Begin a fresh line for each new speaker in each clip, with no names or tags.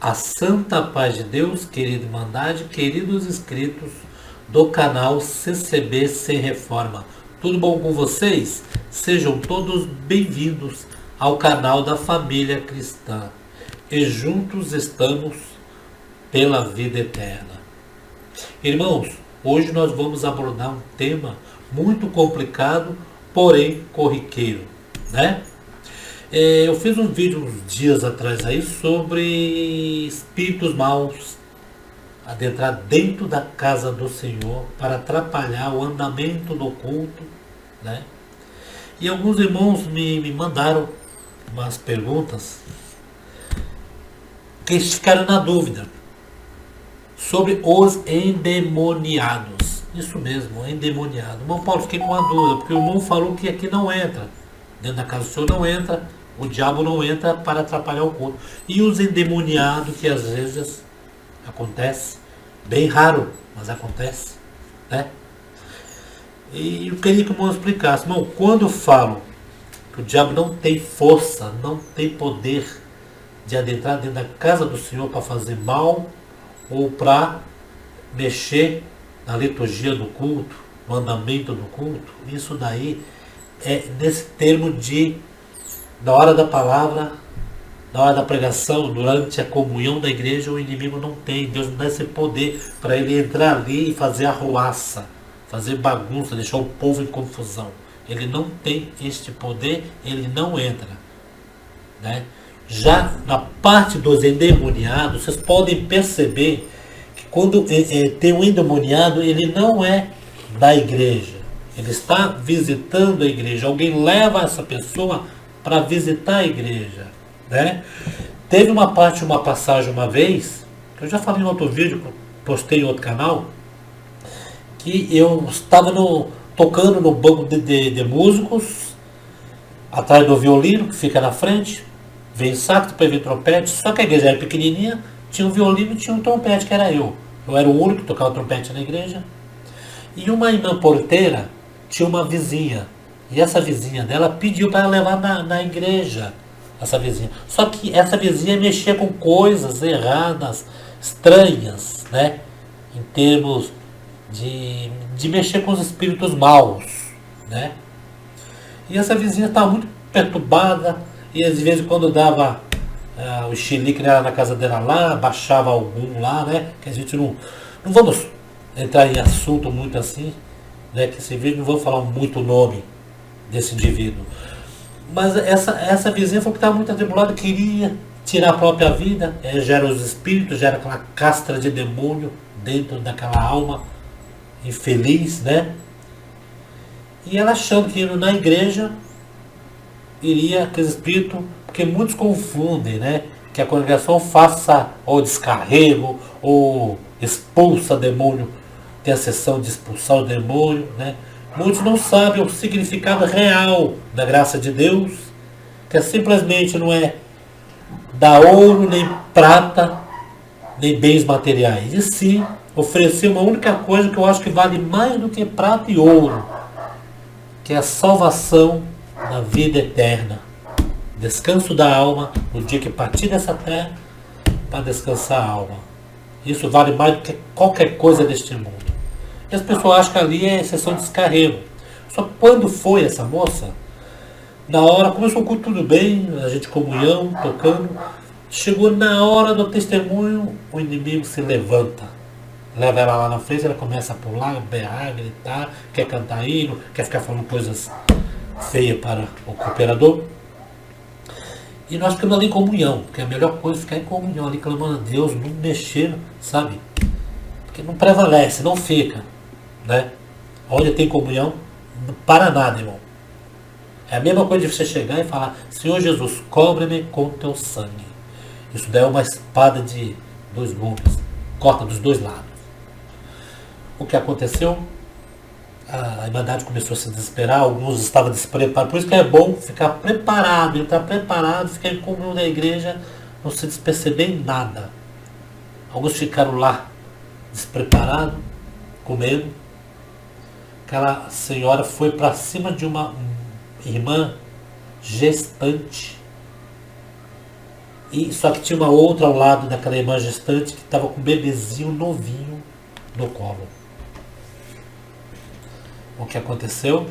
A santa paz de Deus, querida Irmandade, queridos inscritos do canal CCB Sem Reforma. Tudo bom com vocês? Sejam todos bem-vindos ao canal da família cristã. E juntos estamos pela vida eterna. Irmãos, hoje nós vamos abordar um tema muito complicado, porém corriqueiro, né? Eu fiz um vídeo uns dias atrás aí sobre espíritos maus adentrar dentro da casa do Senhor para atrapalhar o andamento do culto, né? E alguns irmãos me mandaram umas perguntas que eles ficaram na dúvida sobre os endemoniados. Isso mesmo, endemoniado. Irmão Paulo, fiquei com uma dúvida, porque o irmão falou que aqui não entra. Dentro da casa do Senhor não entra, o diabo não entra para atrapalhar o culto. E os endemoniados, que às vezes acontece, bem raro, mas acontece, né? E eu queria que o irmão explicasse. Irmão, quando eu falo que o diabo não tem força, não tem poder de adentrar dentro da casa do Senhor para fazer mal ou para mexer na liturgia do culto, no andamento do culto, isso daí é nesse termo de, na hora da palavra, na hora da pregação, durante a comunhão da igreja, o inimigo não tem, Deus não dá esse poder para ele entrar ali e fazer arruaça, fazer bagunça, deixar o povo em confusão. Ele não tem este poder, ele não entra, né? Já na parte dos endemoniados, vocês podem perceber que quando tem um endemoniado, ele não é da igreja. Ele está visitando a igreja. Alguém leva essa pessoa para visitar a igreja, né? Teve uma passagem uma vez, que eu já falei em outro vídeo, que eu postei em outro canal, que eu estava tocando no banco de músicos, atrás do violino, que fica na frente, vem sax, depois vem trompete, só que a igreja era pequenininha, tinha um violino e tinha um trompete, que era eu. Eu era o único que tocava trompete na igreja. E uma irmã porteira tinha uma vizinha. E essa vizinha dela pediu para ela levar na igreja. Essa vizinha. Só que essa vizinha mexia com coisas erradas, estranhas, né? Em termos de mexer com os espíritos maus, né? E essa vizinha estava muito perturbada. E às vezes quando dava o xilique na casa dela lá, baixava algum lá, né? Que a gente não vamos entrar em assunto muito assim, né? Que esse vídeo não vou falar muito o nome desse indivíduo. Mas essa vizinha falou que estava muito atribulada, queria tirar a própria vida, gera os espíritos, gera aquela castra de demônio dentro daquela alma infeliz, né? E ela achando que indo na igreja iria aquele espírito, porque muitos confundem, né? Que a congregação faça ou descarrego ou expulsa demônio, tem a sessão de expulsar o demônio, né? Muitos não sabem o significado real da graça de Deus, que simplesmente não é dar ouro, nem prata, nem bens materiais, e sim oferecer uma única coisa que eu acho que vale mais do que prata e ouro, que é a salvação da vida eterna, descanso da alma no dia que partir dessa terra, para descansar a alma. Isso vale mais do que qualquer coisa deste mundo. E as pessoas acham que ali é sessão de descarrego. Só que quando foi essa moça, na hora, começou o culto tudo bem, a gente comunhão, tocando, chegou na hora do testemunho, o inimigo se levanta. Leva ela lá na frente, ela começa a pular, berrar, gritar, quer cantar hino, quer ficar falando coisas feias para o cooperador. E nós ficamos ali em comunhão, porque a melhor coisa é ficar em comunhão ali, clamando a Deus, não mexer, sabe? Porque não prevalece, não fica, né? Onde tem comunhão, não para nada, irmão. É a mesma coisa de você chegar e falar: Senhor Jesus, cobre-me com teu sangue. Isso daí é uma espada de dois gumes, corta dos dois lados. O que aconteceu? A Irmandade começou a se desesperar, alguns estavam despreparados. Por isso que é bom ficar preparado, entrar preparado, ficar em comunhão na igreja, não se desperceber em nada. Alguns ficaram lá despreparados, comendo. Aquela senhora foi para cima de uma irmã gestante E, só que tinha uma outra ao lado daquela irmã gestante que estava com um bebezinho novinho no colo. O que aconteceu?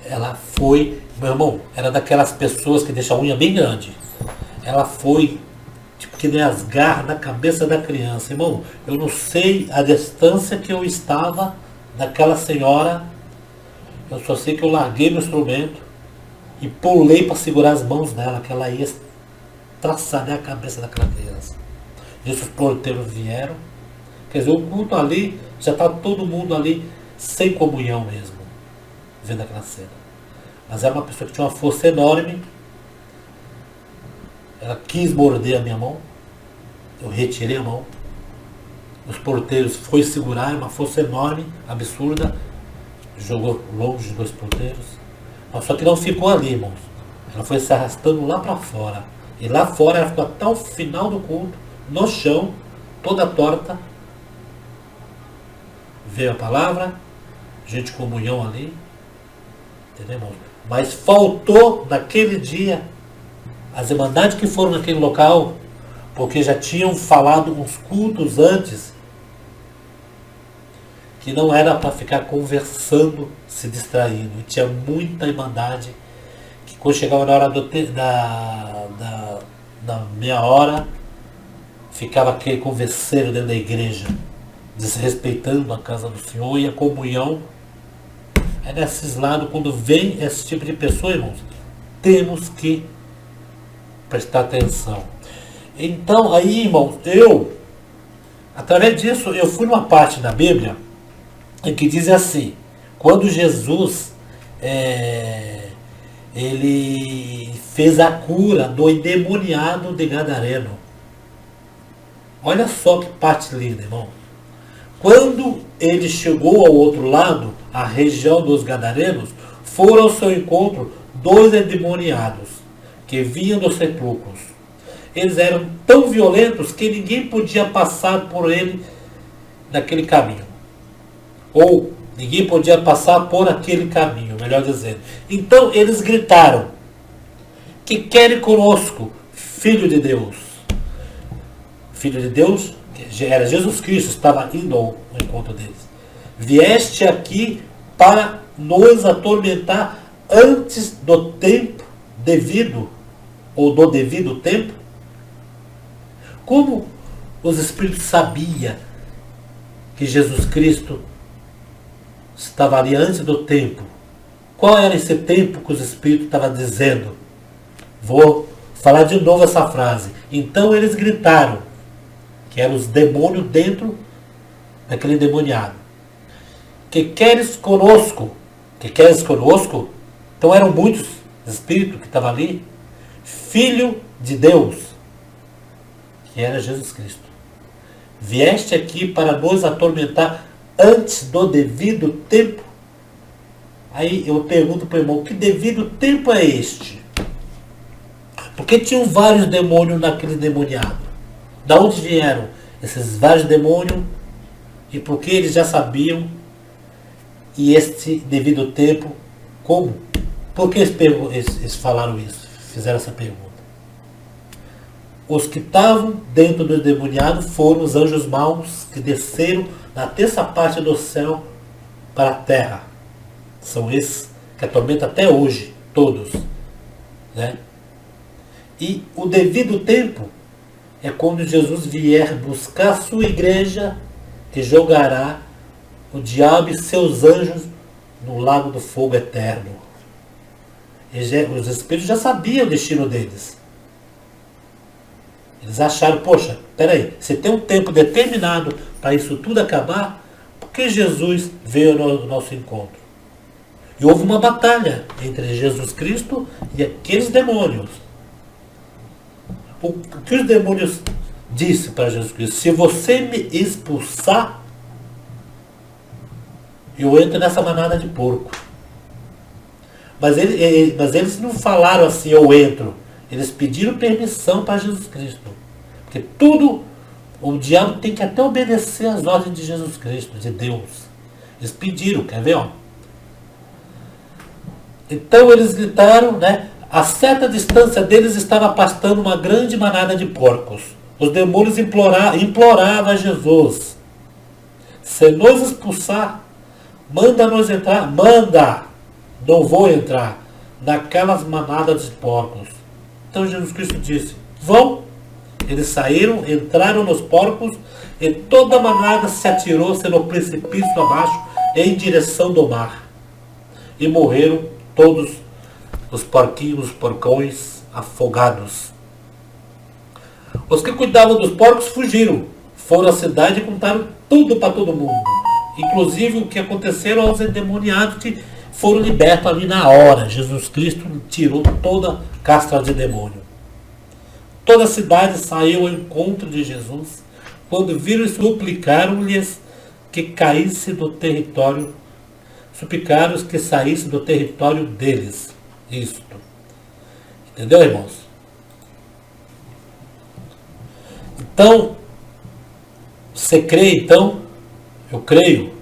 Ela foi, meu irmão, era daquelas pessoas que deixam a unha bem grande. Ela foi, tipo, que nem as garras na cabeça da criança. Irmão, eu não sei a distância que eu estava daquela senhora. Eu só sei que eu larguei meu instrumento e pulei para segurar as mãos dela, que ela ia traçar a cabeça daquela criança. Nisso os porteiros vieram. Quer dizer, o culto ali, já está todo mundo ali sem comunhão mesmo, vendo aquela cena. Mas era uma pessoa que tinha uma força enorme. Ela quis morder a minha mão. Eu retirei a mão. Os porteiros foi segurar, uma força enorme, absurda. Jogou longe dos porteiros. Mas só que não ficou ali, irmãos. Ela foi se arrastando lá para fora. E lá fora ela ficou até o final do culto, no chão, toda torta. Veio a palavra, gente de comunhão ali. Entendeu, irmãos? Mas faltou naquele dia as irmandades que foram naquele local, porque já tinham falado uns cultos antes que não era para ficar conversando, se distraindo. E tinha muita irmandade que quando chegava na hora da meia hora, ficava aquele converseiro dentro da igreja, desrespeitando a casa do Senhor e a comunhão. É nesses lados, quando vem esse tipo de pessoa, irmãos, temos que prestar atenção. Então, aí, irmãos, através disso, eu fui numa parte da Bíblia em que diz assim, quando Jesus ele fez a cura do endemoniado de Gadareno. Olha só que parte linda, irmão. Quando ele chegou ao outro lado, a região dos Gadarenos, foram ao seu encontro 2 endemoniados que vinham dos sepulcros. Eles eram tão violentos que ninguém podia passar por ele naquele caminho. Ou ninguém podia passar por aquele caminho, melhor dizendo. Então eles gritaram, que querem conosco, Filho de Deus? Filho de Deus, que era Jesus Cristo, estava indo ao encontro deles. Vieste aqui para nos atormentar antes do tempo devido, ou do devido tempo? Como os Espíritos sabiam que Jesus Cristo estava ali antes do tempo? Qual era esse tempo que os Espíritos estavam dizendo? Vou falar de novo essa frase. Então eles gritaram, que eram os demônios dentro daquele endemoniado. Que queres conosco? Que queres conosco? Então eram muitos espíritos que estavam ali. Filho de Deus, que era Jesus Cristo. Vieste aqui para nos atormentar antes do devido tempo? Aí eu pergunto para o irmão, que devido tempo é este? Porque tinham vários demônios naquele endemoniado. Da onde vieram esses vários demônios? E por que eles já sabiam? E este devido tempo, como? Por que eles falaram isso? Fizeram essa pergunta. Os que estavam dentro do endemoniado foram os anjos maus que desceram na terça parte do céu para a terra. São esses que atormentam até hoje, todos. Né? E o devido tempo é quando Jesus vier buscar a sua igreja, que jogará o diabo e seus anjos no lago do fogo eterno. Os espíritos já sabiam o destino deles. Eles acharam, poxa, peraí, se tem um tempo determinado para isso tudo acabar, por que Jesus veio ao nosso encontro? E houve uma batalha entre Jesus Cristo e aqueles demônios. O que os demônios disse para Jesus Cristo? Se você me expulsar, eu entro nessa manada de porco. Mas eles não falaram assim, eu entro. Eles pediram permissão para Jesus Cristo. Porque tudo, o diabo tem que até obedecer às ordens de Jesus Cristo, de Deus. Eles pediram, quer ver? Ó? Então eles gritaram, né? A certa distância deles estava pastando uma grande manada de porcos. Os demônios imploravam a Jesus: se nos expulsar, manda-nos entrar. Manda! Não vou entrar naquelas manadas de porcos. Então Jesus Cristo disse: vão. Eles saíram, entraram nos porcos, e toda a manada se atirou-se no precipício abaixo, em direção do mar. E morreram todos os porquinhos, os porcões, afogados. Os que cuidavam dos porcos fugiram, foram à cidade e contaram tudo para todo mundo. Inclusive o que aconteceu aos endemoniados, que foram libertos ali na hora. Jesus Cristo tirou toda a castra de demônio. Toda a cidade saiu ao encontro de Jesus. Quando viram, suplicaram-lhes que caísse do território, suplicaram que saísse do território deles. Isto. Entendeu, irmãos? Então, você crê, então, eu creio,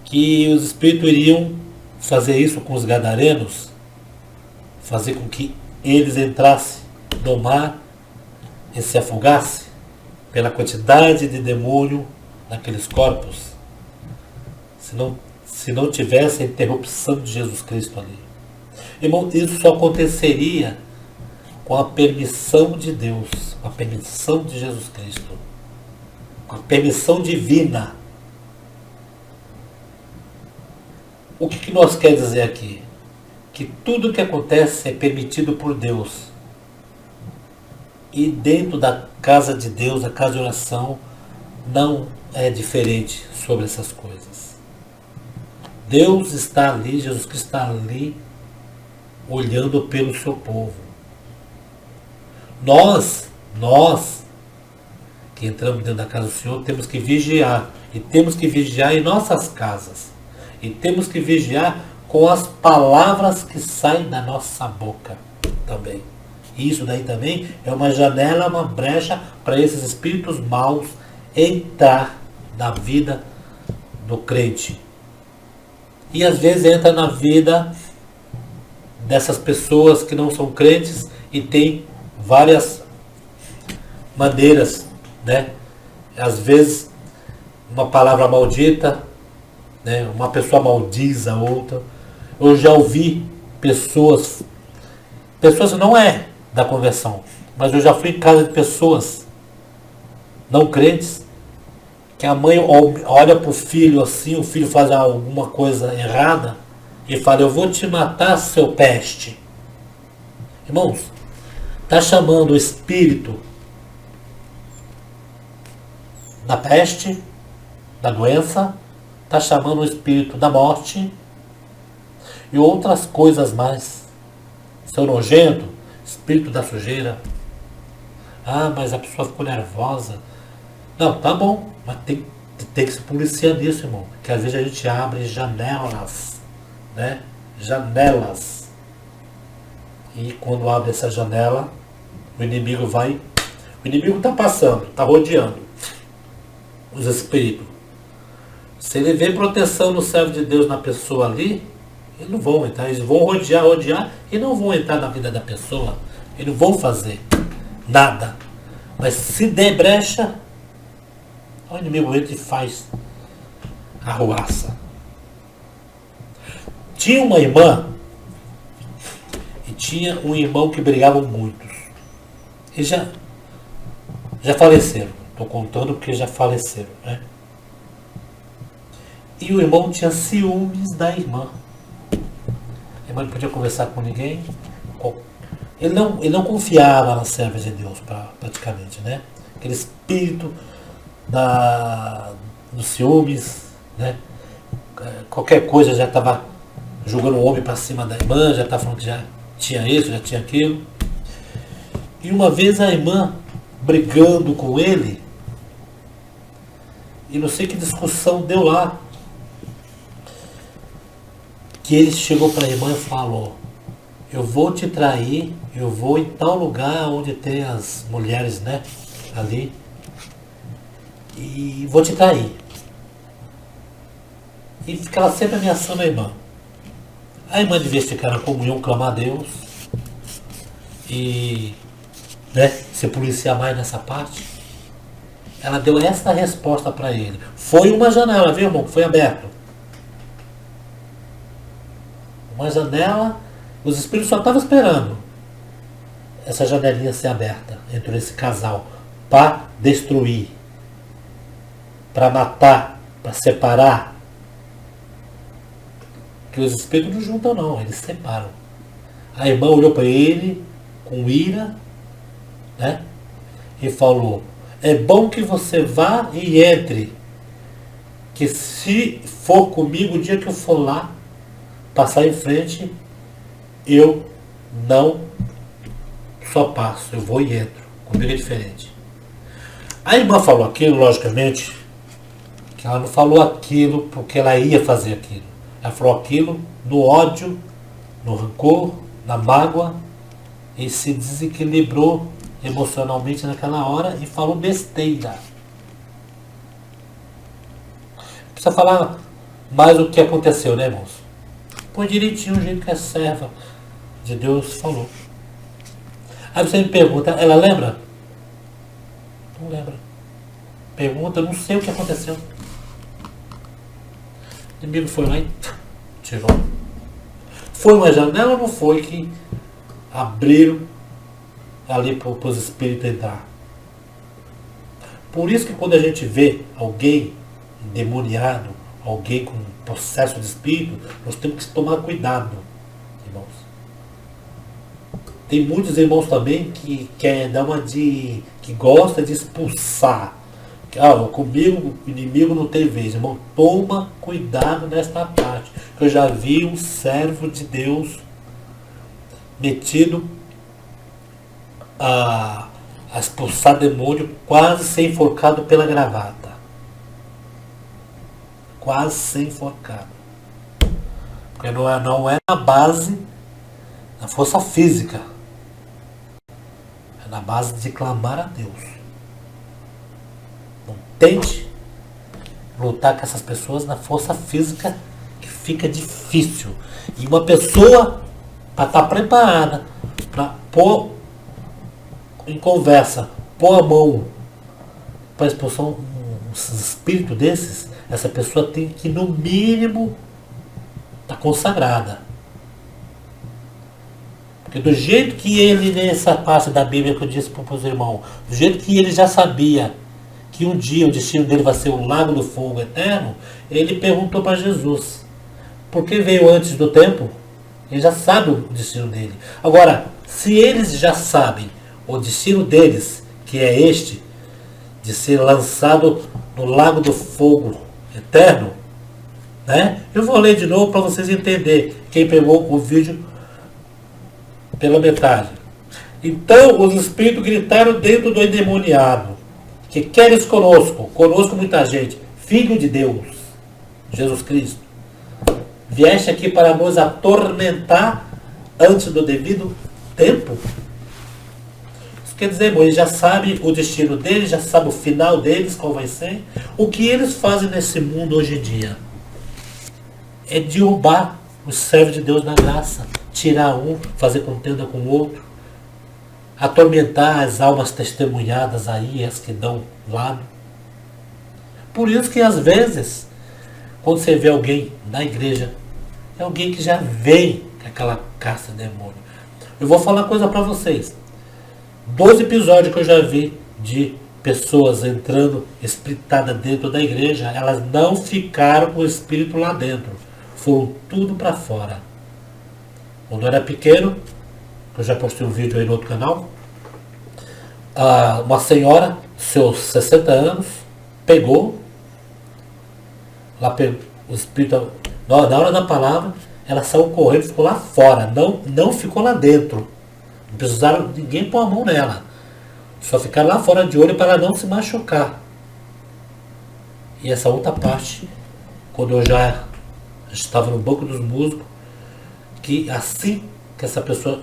que os espíritos iriam fazer isso com os gadarenos, fazer com que eles entrassem no mar e se afogassem pela quantidade de demônio naqueles corpos, se não tivesse a interrupção de Jesus Cristo ali. Irmão, isso só aconteceria com a permissão de Deus, com a permissão de Jesus Cristo, com a permissão divina. O que nós quer dizer aqui? Que tudo que acontece é permitido por Deus. E dentro da casa de Deus, a casa de oração, não é diferente sobre essas coisas. Deus está ali, Jesus Cristo está ali, olhando pelo seu povo. Nós que entramos dentro da casa do Senhor, temos que vigiar. E temos que vigiar em nossas casas. E temos que vigiar com as palavras que saem da nossa boca também. Isso daí também é uma janela, uma brecha para esses espíritos maus entrar na vida do crente. E às vezes entra na vida dessas pessoas que não são crentes e tem várias maneiras, né? Às vezes uma palavra maldita, né? Uma pessoa maldiz a outra. Eu já ouvi pessoas não é da conversão, mas eu já fui em casa de pessoas não crentes, que a mãe olha para o filho assim, o filho faz alguma coisa errada e fala: eu vou te matar, seu peste. Irmãos, está chamando o espírito da peste, da doença, está chamando o espírito da morte e outras coisas mais. Seu nojento, espírito da sujeira. Ah, mas a pessoa ficou nervosa. Não, tá bom, mas tem que se policiar nisso, irmão. Porque às vezes a gente abre janelas, né? Janelas. E quando abre essa janela, o inimigo vai. O inimigo está passando, está rodeando os espíritos. Se ele vê proteção no servo de Deus na pessoa ali, eles não vão entrar, eles vão rodear e não vão entrar na vida da pessoa. Eles não vão fazer nada. Mas se der brecha, o inimigo entra e faz arruaça. Tinha uma irmã e tinha um irmão que brigavam muitos. Eles já faleceram. Estou contando porque já faleceram, né? E o irmão tinha ciúmes da irmã. A irmã não podia conversar com ninguém. Ele não confiava na serva de Deus, praticamente, né? Aquele espírito dos ciúmes, né? Qualquer coisa já estava jogando o homem para cima da irmã, já estava falando que já tinha isso, já tinha aquilo. E uma vez a irmã brigando com ele, e não sei que discussão deu lá, que ele chegou para a irmã e falou: eu vou te trair, eu vou em tal lugar onde tem as mulheres, né, ali, e vou te trair. E ficava sempre ameaçando a irmã. A irmã devia ficar na comunhão, clamar a Deus, e, né, se policiar mais nessa parte. Ela deu essa resposta para ele. Foi uma janela, viu, irmão? Foi aberto. Uma janela, os espíritos só estavam esperando essa janelinha ser aberta entre esse casal para destruir, para matar, para separar. Que os espíritos não juntam não, eles separam. A irmã olhou para ele com ira, né? E falou: é bom que você vá e entre, que se for comigo o dia que eu for lá passar em frente, eu não só passo, eu vou e entro. Comigo é diferente. A irmã falou aquilo, logicamente, que ela não falou aquilo porque ela ia fazer aquilo. Ela falou aquilo no ódio, no rancor, na mágoa, e se desequilibrou emocionalmente naquela hora e falou besteira. Não precisa falar mais o que aconteceu, né, irmãos? Põe direitinho o jeito que a serva de Deus falou. Aí você me pergunta, ela lembra? Não lembra. Pergunta, eu não sei o que aconteceu. O inimigo foi lá e tirou. Foi uma janela ou não foi que abriram ali para os espíritos entrar? Por isso que quando a gente vê alguém endemoniado, alguém com processo de espírito, nós temos que tomar cuidado, irmãos. Tem muitos irmãos também que querem dar uma de. Que gosta de expulsar. Comigo o inimigo não tem vez. Irmão, toma cuidado nesta parte. Eu já vi um servo de Deus metido a expulsar demônio, quase ser enforcado pela gravata. Quase ser enforcado. Porque não é na base da força física. É na base de clamar a Deus. Não tente lutar com essas pessoas na força física, que fica difícil. E uma pessoa, para estar preparada para pôr em conversa, pôr a mão para expulsar um espírito desses, essa pessoa tem que, no mínimo, estar consagrada. Porque do jeito que ele, nessa parte da Bíblia que eu disse para os irmãos, do jeito que ele já sabia que um dia o destino dele vai ser o lago do fogo eterno, ele perguntou para Jesus: por que veio antes do tempo? Ele já sabe o destino dele. Agora, se eles já sabem o destino deles, que é este, de ser lançado no lago do fogo eterno, né? Eu vou ler de novo para vocês entenderem, quem pegou o vídeo pela metade. Então os espíritos gritaram dentro do endemoniado: que queres conosco? Conosco muita gente. Filho de Deus, Jesus Cristo, vieste aqui para nos atormentar antes do devido tempo? Isso quer dizer, irmão, eles já sabem o destino deles, já sabem o final deles, qual vai ser. O que eles fazem nesse mundo hoje em dia é derrubar os servos de Deus na graça, tirar um, fazer contenda com o outro, atormentar as almas testemunhadas aí, as que dão lado. Por isso que às vezes, quando você vê alguém na igreja, é alguém que já vem com aquela caça de demônio. Eu vou falar uma coisa para vocês. 12 episódios que eu já vi de pessoas entrando espiritada dentro da igreja, elas não ficaram com o espírito lá dentro. Foram tudo para fora. Quando eu era pequeno, eu já postei um vídeo aí no outro canal, uma senhora, seus 60 anos, pegou, o espírito, na hora da palavra, ela saiu correndo e ficou lá fora, não ficou lá dentro. Não precisaram ninguém pôr a mão nela. Só ficaram lá fora de olho para ela não se machucar. E essa outra parte, quando eu já estava no banco dos músicos, que assim que essa pessoa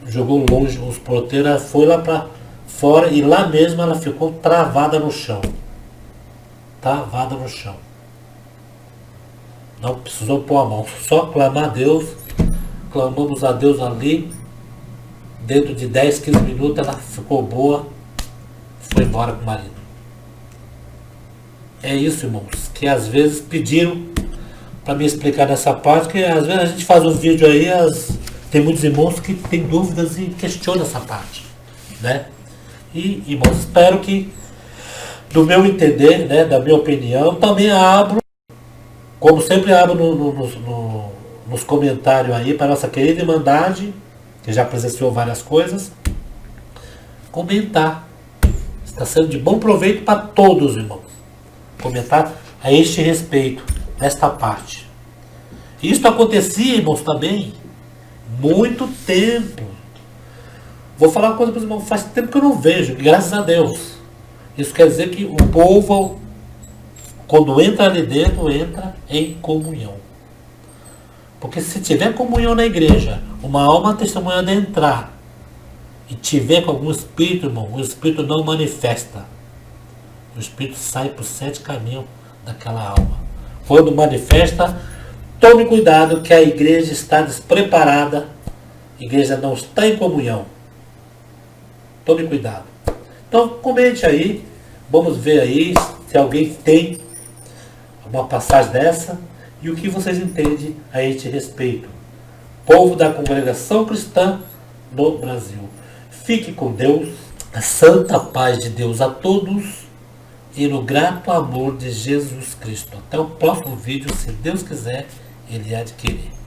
jogou longe os porteiros, ela foi lá para fora e lá mesmo ela ficou travada no chão. Travada no chão. Não precisou pôr a mão, só clamar a Deus. Clamamos a Deus ali. Dentro de 10, 15 minutos ela ficou boa, foi embora com o marido. É isso, irmãos, que às vezes pediram para me explicar nessa parte, que às vezes a gente faz um vídeo aí, tem muitos irmãos que têm dúvidas e questionam essa parte, né? E, irmãos, espero que, do meu entender, né, da minha opinião, também abro, como sempre abro nos comentários aí para nossa querida Irmandade, que já presenciou várias coisas, comentar. Está sendo de bom proveito para todos, irmãos. Comentar a este respeito, nesta parte. Isso acontecia, irmãos, também, muito tempo. Vou falar uma coisa para os irmãos, faz tempo que eu não vejo, graças a Deus. Isso quer dizer que o povo, quando entra ali dentro, entra em comunhão. Porque se tiver comunhão na igreja, uma alma testemunhando entrar e tiver com algum espírito, irmão, o espírito não manifesta. O espírito sai por 7 caminhos daquela alma. Quando manifesta, tome cuidado que a igreja está despreparada, a igreja não está em comunhão. Tome cuidado. Então comente aí, vamos ver aí se alguém tem uma passagem dessa e o que vocês entendem a este respeito. Povo da congregação cristã no Brasil. Fique com Deus, a santa paz de Deus a todos e no grato amor de Jesus Cristo. Até o próximo vídeo, se Deus quiser, Ele adquirir.